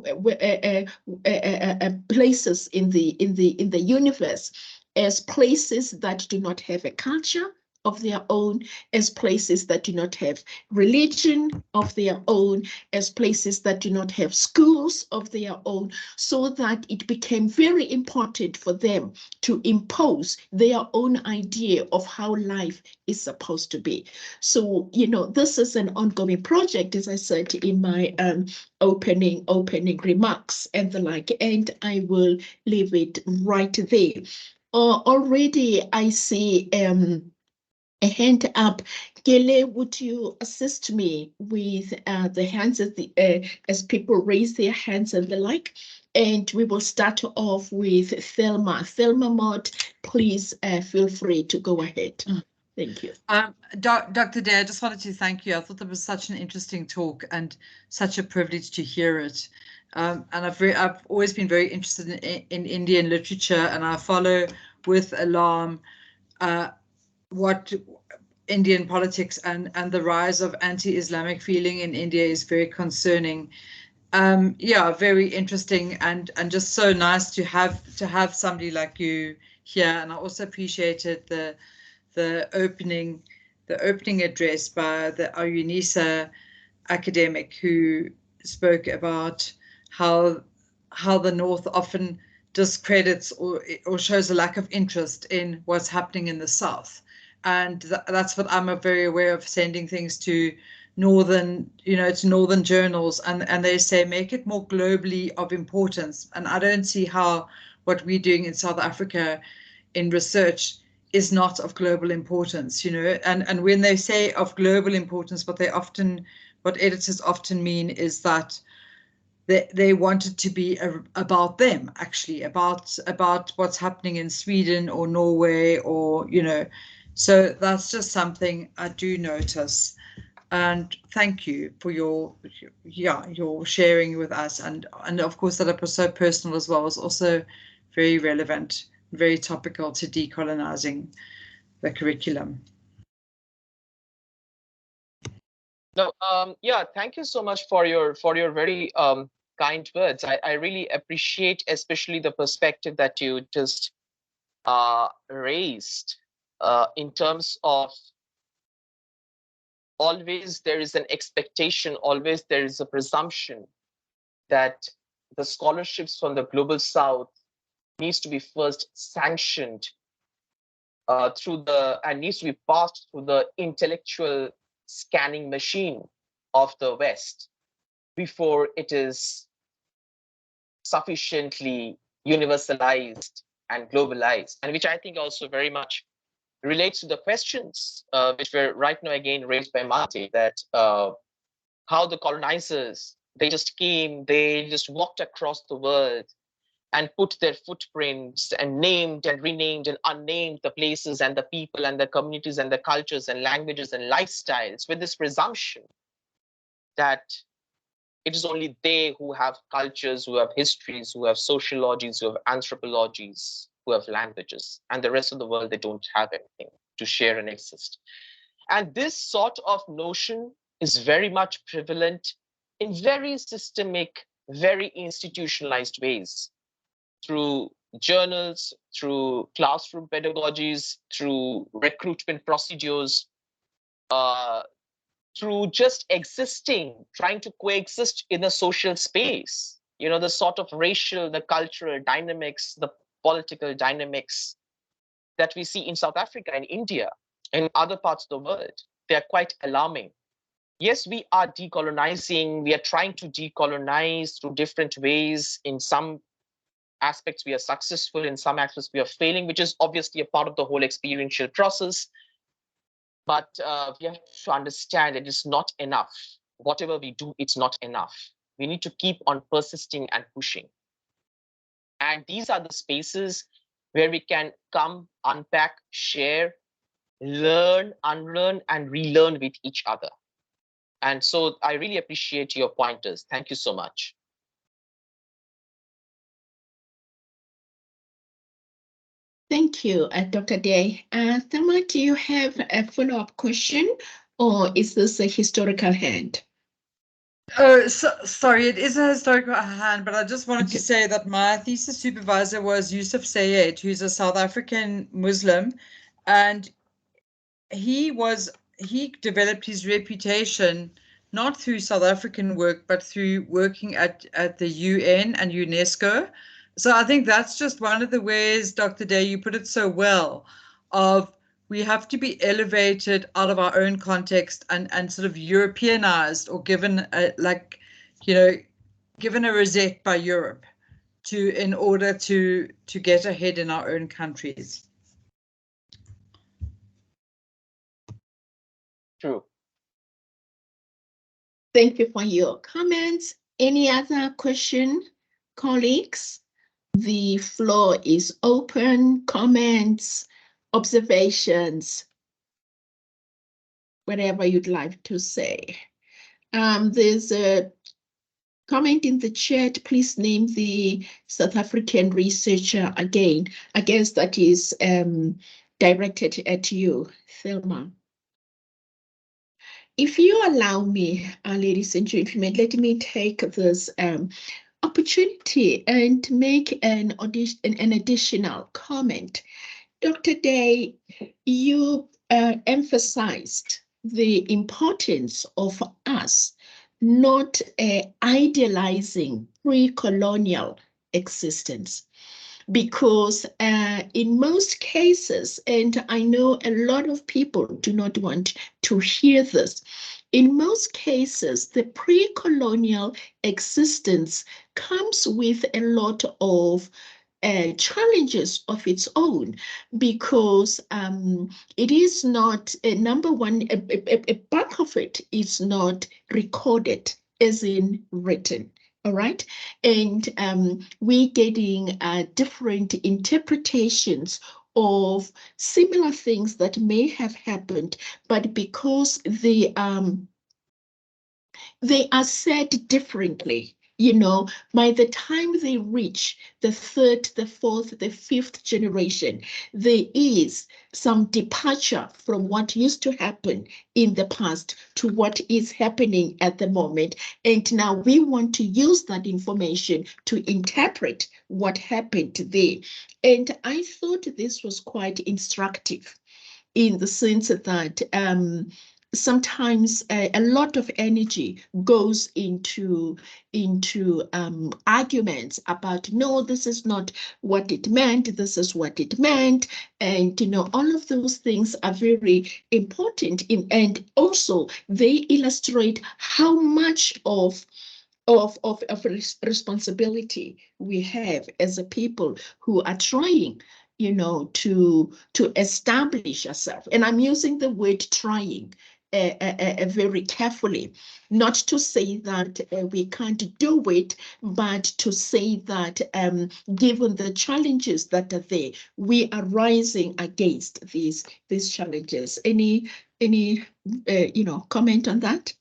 places in the universe as places that do not have a culture of their own, as places that do not have religion of their own, as places that do not have schools of their own, so that it became very important for them to impose their own idea of how life is supposed to be. So, this is an ongoing project, as I said in my opening remarks and the like, and I will leave it right there. Already I see a hand up. Gele, would you assist me with the hands as people raise their hands and the like? And we will start off with Thelma. Thelma Mott, please feel free to go ahead. Thank you. Dr. Day, I just wanted to thank you. I thought that was such an interesting talk and such a privilege to hear it. And I've always been very interested in Indian literature, and I follow with alarm what Indian politics and the rise of anti-Islamic feeling in India is very concerning. Yeah, very interesting and just so nice to have somebody like you here. And I also appreciated the opening address by the UNISA academic who spoke about how the North often discredits or shows a lack of interest in what's happening in the South. And that's what I'm very aware of, sending things to northern journals, and they say make it more globally of importance. And I don't see how what we're doing in South Africa in research is not of global importance, and when they say of global importance, what editors often mean is that they want it to be about them, actually, about what's happening in Sweden or Norway or, so that's just something I do notice. And thank you for your sharing with us, and of course that it was so personal as well, was also very relevant, very topical to decolonizing the curriculum. No, yeah, thank you so much for your very kind words. I really appreciate especially the perspective that you just raised in terms of always there is an expectation, always there is a presumption that the scholarships from the global South needs to be first sanctioned needs to be passed through the intellectual scanning machine of the West before it is sufficiently universalized and globalized, and which I think also very much relates to the questions which were right now again raised by Mate, that how the colonizers, they just came, they just walked across the world and put their footprints and named and renamed and unnamed the places and the people and the communities and the cultures and languages and lifestyles with this presumption that it is only they who have cultures, who have histories, who have sociologies, who have anthropologies, who have languages, and the rest of the world, they don't have anything to share and exist. And this sort of notion is very much prevalent in very systemic, very institutionalized ways, through journals, through classroom pedagogies, through recruitment procedures, through just existing, trying to coexist in a social space. The sort of racial, the cultural dynamics, the political dynamics that we see in South Africa and India. in other parts of the world. They are quite alarming. Yes, we are decolonizing. We are trying to decolonize through different ways. In some aspects, we are successful. In some aspects, we are failing, which is obviously a part of the whole experiential process. But we have to understand it is not enough. Whatever we do, it's not enough. We need to keep on persisting and pushing. And these are the spaces where we can come, unpack, share, learn, unlearn, and relearn with each other. And so I really appreciate your pointers. Thank you so much. Thank you, Dr. Day. Thelma, do you have a follow-up question, or is this a historical hand? Oh, sorry, it is a historical hand, but I just wanted to say that my thesis supervisor was Yusuf Sayed, who's a South African Muslim, and he developed his reputation not through South African work, but through working at the UN and UNESCO. So I think that's just one of the ways, Dr. Day, you put it so well, of we have to be elevated out of our own context and sort of Europeanized or given given a rosette by Europe in order to get ahead in our own countries. True. Thank you for your comments. Any other question, colleagues? The floor is open. Comments, observations, whatever you'd like to say. There's a comment in the chat. Please name the South African researcher again. I guess that is directed at you, Thelma. If you allow me, ladies and gentlemen, let me take this opportunity and make an additional comment. Dr. Day, you emphasized the importance of us not idealizing pre-colonial existence, because in most cases, and I know a lot of people do not want to hear this, in most cases, the pre-colonial existence comes with a lot of challenges of its own, because it is not, number one, a bulk of it is not recorded as in written. All right. And we're getting different interpretations of similar things that may have happened, but because they are said differently, you know, by the time they reach the third, the fourth, the fifth generation, there is some departure from what used to happen in the past to what is happening at the moment. And now we want to use that information to interpret what happened there. And I thought this was quite instructive in the sense that sometimes a lot of energy goes into arguments about, no, this is not what it meant, this is what it meant, and you know, all of those things are very important and also they illustrate how much of responsibility we have as a people who are trying, you know, to establish ourselves. And I'm using the word trying very carefully, not to say that we can't do it, but to say that given the challenges that are there, we are rising against these challenges. Any you know, comment on that?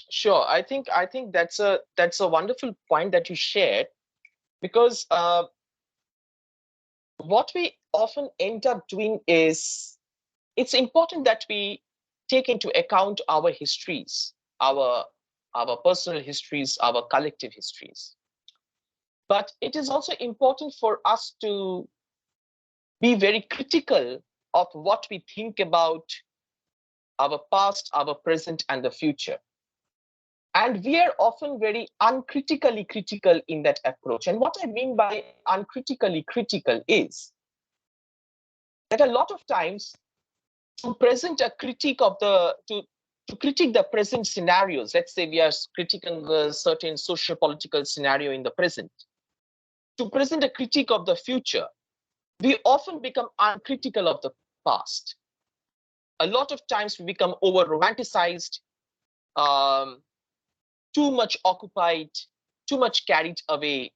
Sure. I think that's a wonderful point that you shared, because what we often end up doing is, it's important that we take into account our histories, our personal histories, our collective histories. But it is also important for us to be very critical of what we think about our past, our present, and the future. And we are often very uncritically critical in that approach. And what I mean by uncritically critical is that a lot of times to present a critique of to critique the present scenarios. Let's say we are critiquing a certain social political scenario in the present. To present a critique of the future, we often become uncritical of the past. A lot of times we become over romanticized, too much occupied, too much carried away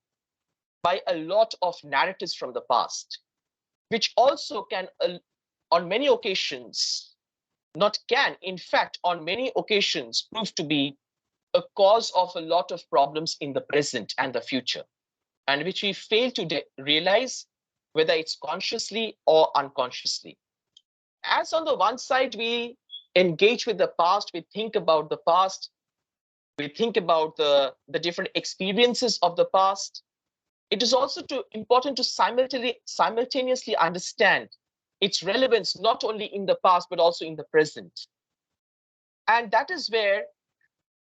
by a lot of narratives from the past, which also can, on many occasions, not can, in fact, on many occasions, prove to be a cause of a lot of problems in the present and the future, and which we fail to realize, whether it's consciously or unconsciously. As on the one side, we engage with the past, we think about the past, we think about the different experiences of the past. It is also important to simultaneously understand its relevance, not only in the past, but also in the present. And that is where,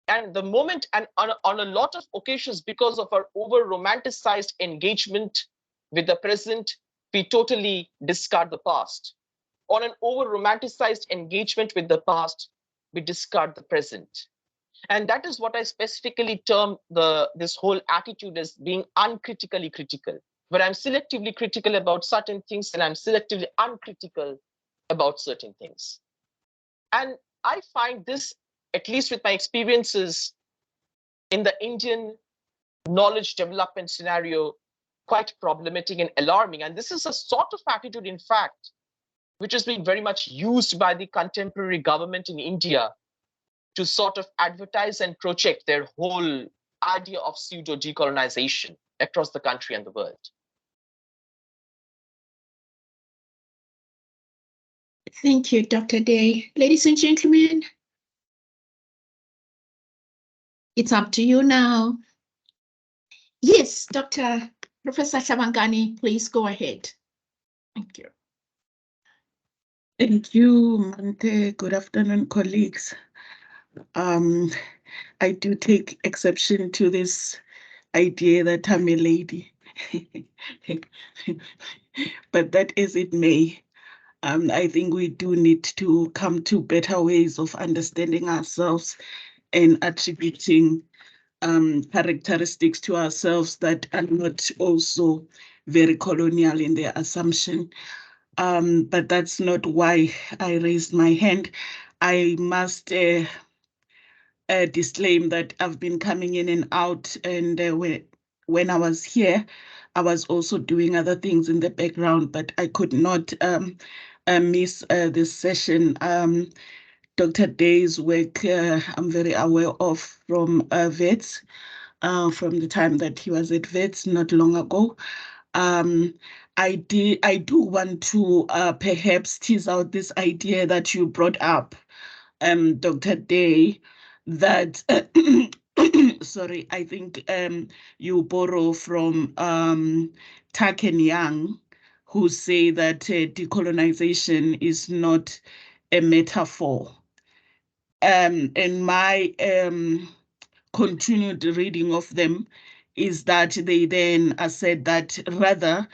and the moment, and on a lot of occasions, because of our over romanticized engagement with the present, we totally discard the past. On an over romanticized engagement with the past, we discard the present. And that is what I specifically term this whole attitude as being uncritically critical, where I'm selectively critical about certain things and I'm selectively uncritical about certain things. And I find this, at least with my experiences in the Indian knowledge development scenario, quite problematic and alarming. And this is a sort of attitude, in fact, which has been very much used by the contemporary government in India to sort of advertise and project their whole idea of pseudo decolonization across the country and the world. Thank you, Dr. Day. Ladies and gentlemen, it's up to you now. Yes, Professor Shabangani, please go ahead. Thank you. Thank you, Mante. Good afternoon, colleagues. I do take exception to this idea that I'm a lady, but that as it may, I think we do need to come to better ways of understanding ourselves and attributing characteristics to ourselves that are not also very colonial in their assumption. But that's not why I raised my hand. I must disclaim that I've been coming in and out, and when I was here, I was also doing other things in the background, but I could not miss this session. Dr. Day's work, I'm very aware of from VETS, from the time that he was at VETS not long ago. I do want to perhaps tease out this idea that you brought up, Dr. Day, that sorry, I think you borrow from Tak and Young, who say that decolonization is not a metaphor. And my continued reading of them is that they then said that rather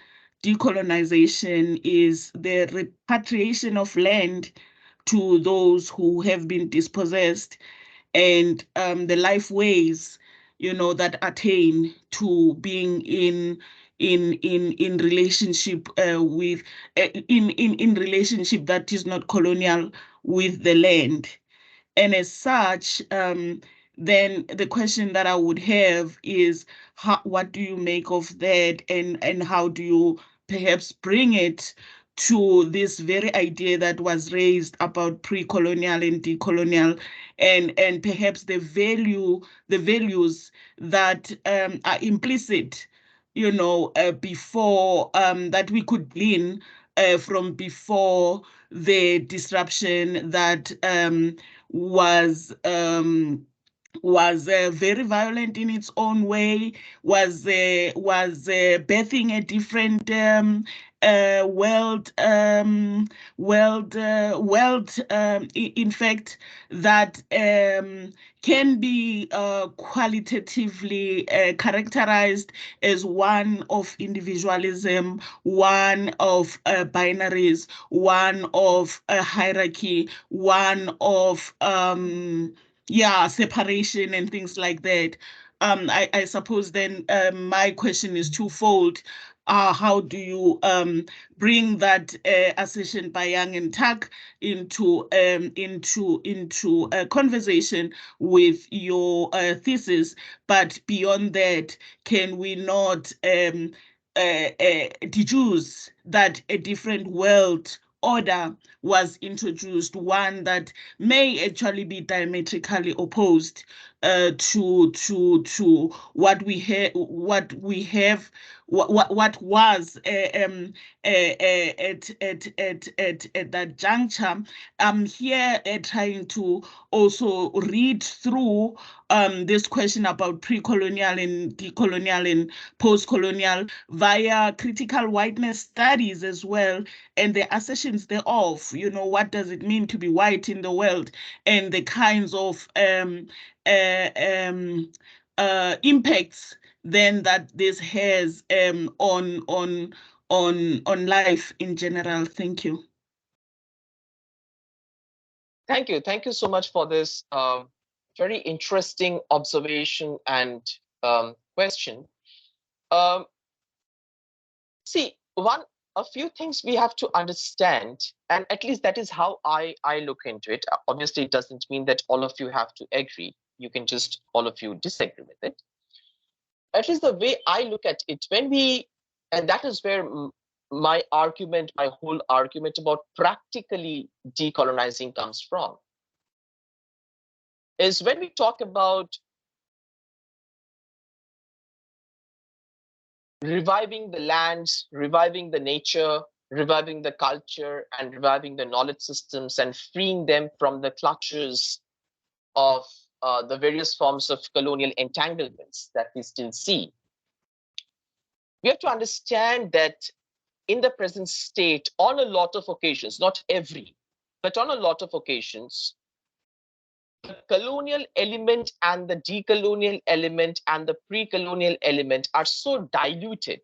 decolonization is the repatriation of land to those who have been dispossessed, and the life ways, that attain to being in relationship with in relationship that is not colonial with the land. And as such, then the question that I would have is, what do you make of that, and how do you perhaps bring it to this very idea that was raised about pre-colonial and decolonial, and perhaps the values that are implicit, before that we could glean from before the disruption that was very violent in its own way, was birthing a different in fact, that can be qualitatively characterized as one of individualism, one of binaries, one of hierarchy, one of separation and things like that. I suppose then my question is twofold. How do you bring that assertion by Young and Tuck into a conversation with your thesis? But beyond that, can we not deduce that a different world order was introduced, one that may actually be diametrically opposed to what we have, what was at that juncture? I'm here trying to also read through this question about pre-colonial and decolonial and post-colonial via critical whiteness studies as well, and the assertions thereof. What does it mean to be white in the world, and the kinds of impacts then that this has on life in general. Thank you. Thank you. Thank you so much for this very interesting observation and question. See, a few things we have to understand, and at least that is how I look into it. Obviously, it doesn't mean that all of you have to agree. You can just all of you disagree with it. At least the way I look at it, and that is where my whole argument about practically decolonizing comes from, is when we talk about reviving the lands, reviving the nature, reviving the culture, and reviving the knowledge systems and freeing them from the clutches of the various forms of colonial entanglements that we still see. We have to understand that in the present state, on a lot of occasions, not every, but on a lot of occasions, the colonial element and the decolonial element and the pre-colonial element are so diluted,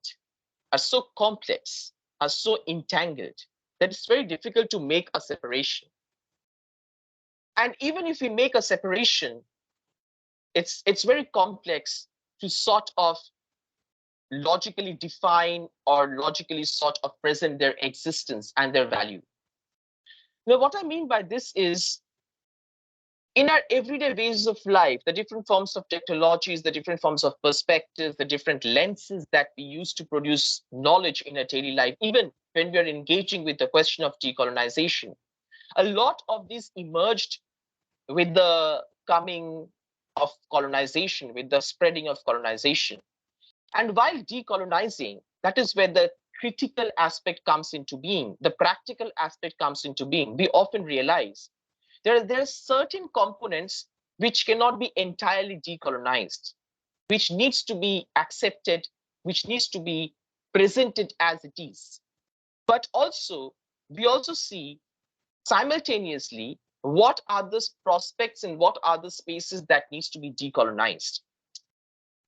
are so complex, are so entangled, that it's very difficult to make a separation. And even if we make a separation, it's very complex to sort of logically define or logically sort of present their existence and their value. Now, what I mean by this is, in our everyday ways of life, the different forms of technologies, the different forms of perspectives, the different lenses that we use to produce knowledge in our daily life, even when we are engaging with the question of decolonization, a lot of this emerged with the coming of colonization, with the spreading of colonization. And while decolonizing, that is where the critical aspect comes into being, the practical aspect comes into being. We often realize there are certain components which cannot be entirely decolonized, which needs to be accepted, which needs to be presented as it is. But also, we also see simultaneously what are the prospects and what are the spaces that needs to be decolonized.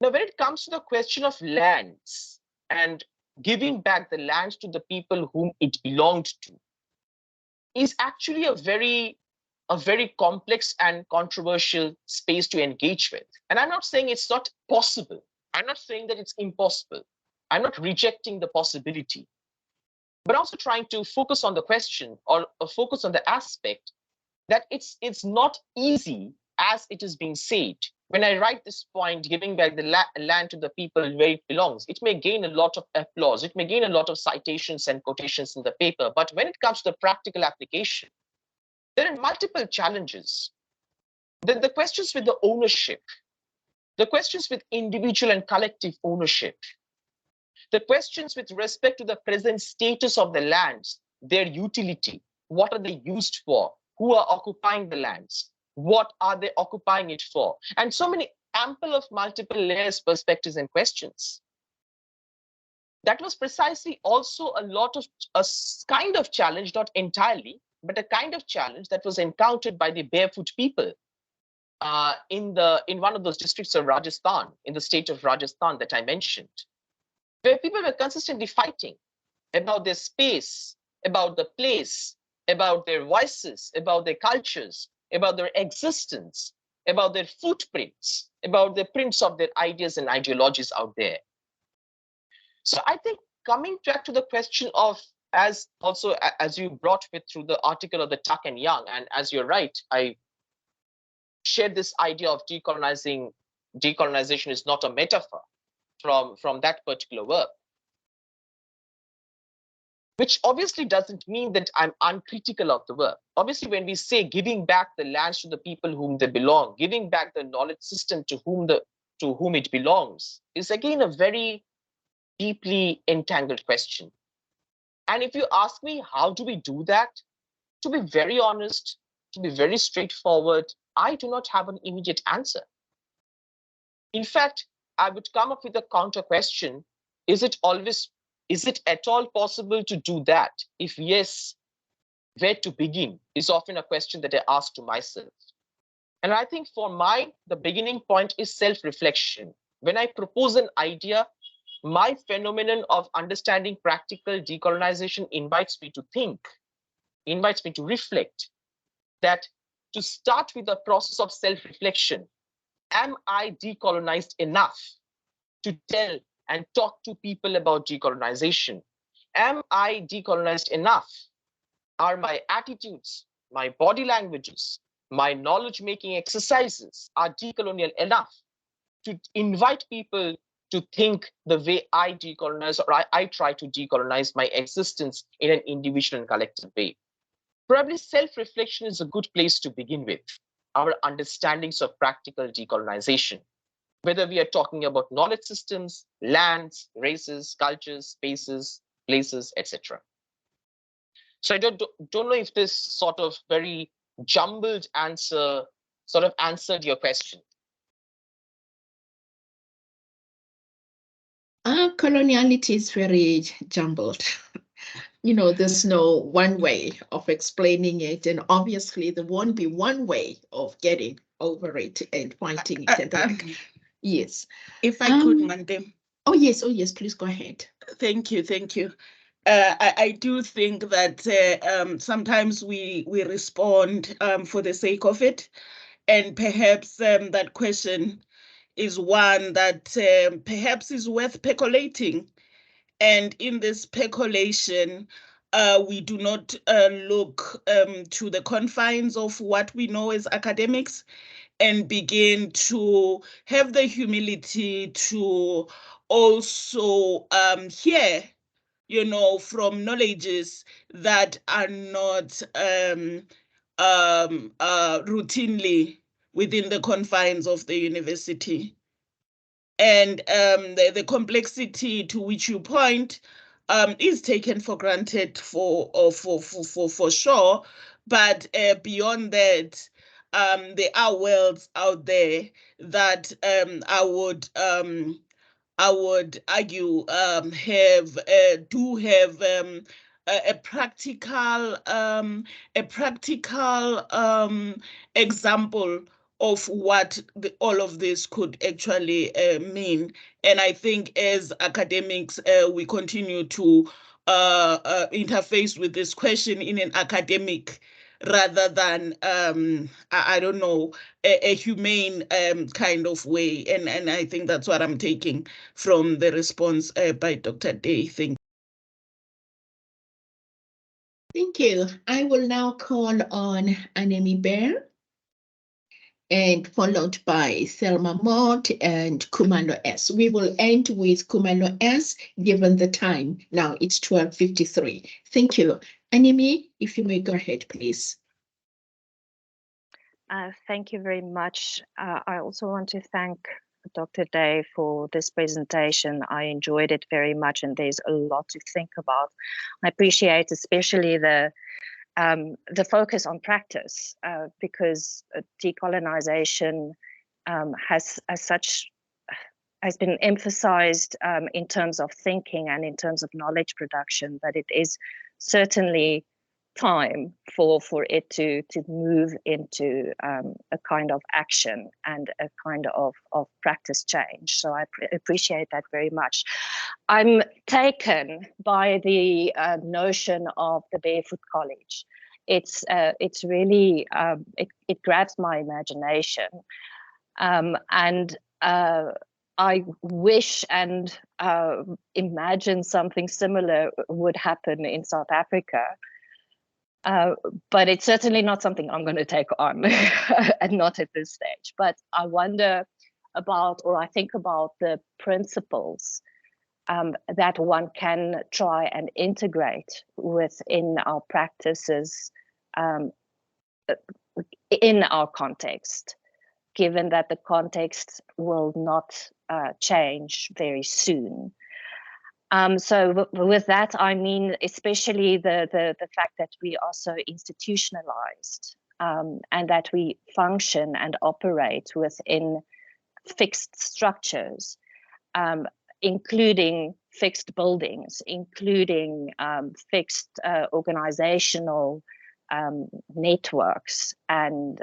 Now, when it comes to the question of lands and giving back the lands to the people whom it belonged to, is actually a very complex and controversial space to engage with. And I'm not saying it's not possible. I'm not saying that it's impossible. I'm not rejecting the possibility, but also trying to focus on the question or focus on the aspect that it's not easy as it is being said. When I write this point, giving back the land to the people where it belongs, it may gain a lot of applause. It may gain a lot of citations and quotations in the paper. But when it comes to the practical application, there are multiple challenges. The questions with the ownership, the questions with individual and collective ownership, the questions with respect to the present status of the lands, their utility, what are they used for, who are occupying the lands, what are they occupying it for, and so many ample of multiple layers, perspectives, and questions. that was precisely also a kind of challenge, not entirely, but a kind of challenge that was encountered by the barefoot people in one of those districts of Rajasthan, in the state of Rajasthan that I mentioned, where people were consistently fighting about their space, about the place, about their voices, about their cultures, about their existence, about their footprints, about the prints of their ideas and ideologies out there. So I think coming back to the question of, as you brought with through the article of the Tuck and Young, and as you're right, I shared this idea of decolonizing. Decolonization is not a metaphor from that particular work, which obviously doesn't mean that I'm uncritical of the work. Obviously, when we say giving back the lands to the people whom they belong, giving back the knowledge system to whom it belongs, is again a very deeply entangled question. And if you ask me, how do we do that? To be very honest, to be very straightforward, I do not have an immediate answer. In fact, I would come up with a counter question. Is it at all possible to do that? If yes, where to begin is often a question that I ask to myself. And I think for the beginning point is self-reflection. When I propose an idea, my phenomenon of understanding practical decolonization invites me to think, invites me to reflect, that to start with the process of self-reflection, am I decolonized enough to tell and talk to people about decolonization? Am I decolonized enough? Are my attitudes, my body languages, my knowledge-making exercises are decolonial enough to invite people to think the way I decolonize, or I try to decolonize my existence in an individual and collective way? Probably self-reflection is a good place to begin with our understandings of practical decolonization, whether we are talking about knowledge systems, lands, races, cultures, spaces, places, etc. So I don't know if this sort of very jumbled answer sort of answered your question. Coloniality is very jumbled. There's no one way of explaining it, and obviously there won't be one way of getting over it and fighting it. Yes. If I could, Mande. Oh yes, please go ahead. Thank you. I do think that sometimes we respond for the sake of it, and perhaps that question is one that perhaps is worth percolating. And in this percolation, we do not look to the confines of what we know as academics and begin to have the humility to also hear, from knowledges that are not routinely within the confines of the university. And the complexity to which you point is taken for granted for sure, but beyond that, there are worlds out there that I would argue have a practical example of what all of this could actually mean. And I think as academics, we continue to interface with this question in an academic rather than, I don't know, a humane kind of way. And I think that's what I'm taking from the response by Dr. Day. Thank you. I will now call on Anemi Bear, and followed by Thelma Mott and Kumalo S. We will end with Kumalo S, given the time. Now it's 12:53. Thank you. Anemi, if you may go ahead, please. Thank you very much. I also want to thank Dr. Day for this presentation. I enjoyed it very much, and there's a lot to think about. I appreciate especially the focus on practice, because decolonization has such has been emphasized in terms of thinking and in terms of knowledge production, that it is certainly time for it to move into a kind of action and a kind of practice change. So I appreciate that very much. I'm taken by the notion of the Barefoot College. It's really it grabs my imagination, and I wish and imagine something similar would happen in South Africa. But it's certainly not something I'm going to take on, and not at this stage. But I wonder about, or I think about the principles that one can try and integrate within our practices in our context, given that the context will not change very soon. So with that, I mean, especially the fact that we are so institutionalized, and that we function and operate within fixed structures, including fixed buildings, including fixed organizational networks and